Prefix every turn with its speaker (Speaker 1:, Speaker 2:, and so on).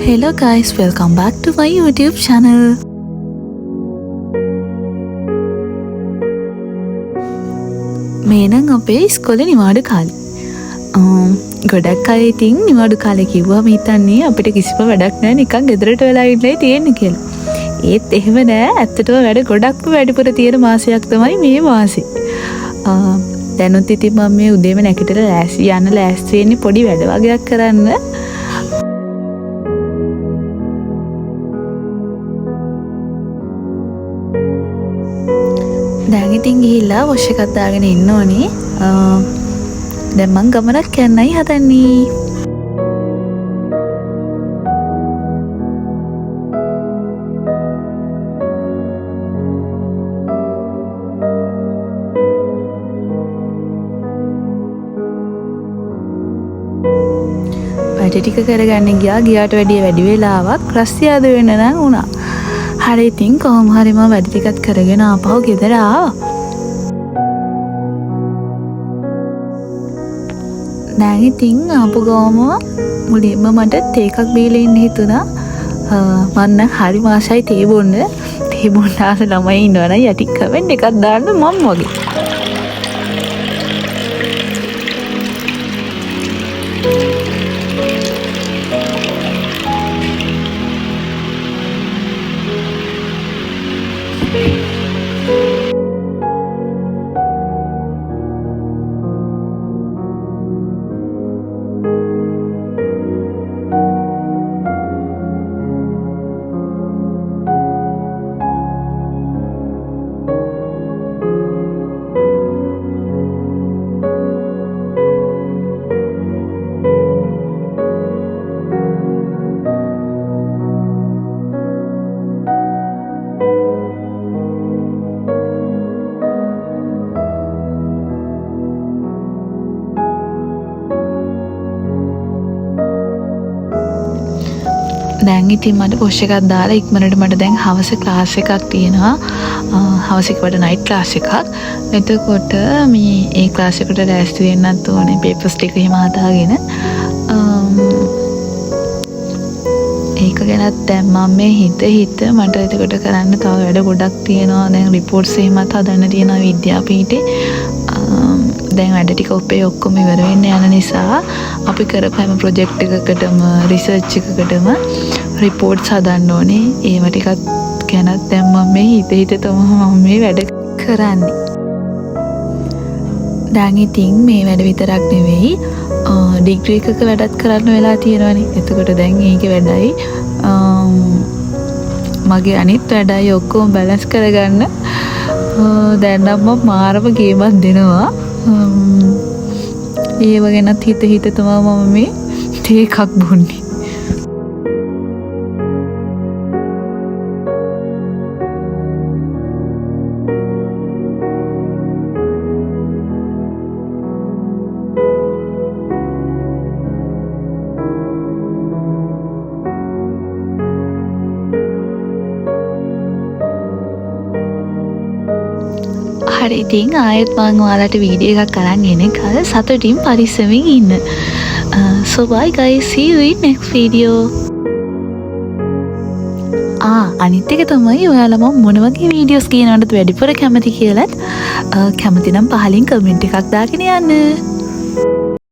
Speaker 1: Hello guys, welcome back to my YouTube channel. මේ නම් අපේ ඉස්කෝලේ නිවාඩු කාලේ. ගොඩක් අය ඉතින් නිවාඩු කාලේ කිව්වම හිතන්නේ අපිට කිසිම වැඩක් නැහැ නිකන් ගෙදරට වෙලා ඉන්නයි තියෙන්නේ කියලා. ඒත් එහෙම නෑ. ඇත්තටම වැඩ ගොඩක්ම වැඩිපුර තියෙන මාසයක් තමයි මේ මාසේ. දැනුත් ඉතින් මම මේ උදේම නැගිටලා ලෑස්ති වෙන්නේ පොඩි වැඩ වගේක් කරන්න. දැන් ඉතින් ගිහිල්ලා වොෂ් එකක් දාගෙන ඉන්න ඕනේ. දැන් මං ගමනක් යන්නයි හදන්නේ. වැඩ ටික කරගන්න ගියාට වැඩිය වැඩි වෙලාවක් රස්තියාද වෙන්න නම් වුණා. හරි ඉතින් කොහොම හරි මම වැඩ ටිකක් කරගෙන ආපහු ගෙදර ආවා. දැන් ඉතින් ආපු ගාම මුලින්ම මට තේ එකක් බීලා ඉන්න හිතුණා. මම හරි මාසයි තේ බොන්න. තේ බොන්න ආස ළමයි ඉන්නවනම් යටි කමෙන්ට් එකක් දාන්න මම වගේ. දැන් ඉතින් මට පොෂ් එකක් දාලා ඉක්මනට මට දැන් හවස ක්ලාස් එකක් තියෙනවා. හවස එකට නයිට් ක්ලාස් එකක්. එතකොට මේ ඒ ක්ලාස් එකට ලෑස්ති වෙන්නත් ඕනේ පේපර්ස් ටික එහෙම හදාගෙන. ඒක ගැනත් දැන් මම මේ හිත මට එතකොට කරන්න තව වැඩ ගොඩක් තියෙනවා. දැන් රිපෝට්ස් එහෙමත් හදන්න තියෙනවා විද්‍යාපීඨේ. දැන් වැඩ ටික ඔක්කොම ඉවර වෙන්න යන නිසා අපි කරපු හැම ප්‍රොජෙක්ට් එකකටම රිසර්ච් එකකටම රිපෝට්ස් හදන්න ඕනේ. ඒව ටිකත් ගැනත් දැන් මම මේ හිත තමයි මම මේ වැඩ කරන්නේ. දැන් ඉතින් මේ වැඩ විතරක් නෙවෙයි ඩිග්‍රී එකක වැඩත් කරන්න වෙලා තියෙනවානේ. එතකොට දැන් ඒකේ වැඩයි මගේ අනිත් වැඩයි ඔක්කොම බැලන්ස් කරගන්න දැන් නම් මම මාරම ගේමක් දෙනවා. ඒව ගැනත් හිත තමයි මම මේ තේ එකක් බොන්නේ. හරි ඉතින් ආයෙත් මම ඔයාලට වීඩියෝ එකක් අරන් එනකල් සතුටින් පරිස්සමින් ඉන්න. So bye guys, see you in next video. අනිත් එක තමයි ඔයාලා මම මොන වගේ වීඩියෝස් කියනවටද වැඩිපුර කැමති කියලාත් කැමති නම් පහලින් කමෙන්ට් එකක් දාගෙන යන්න.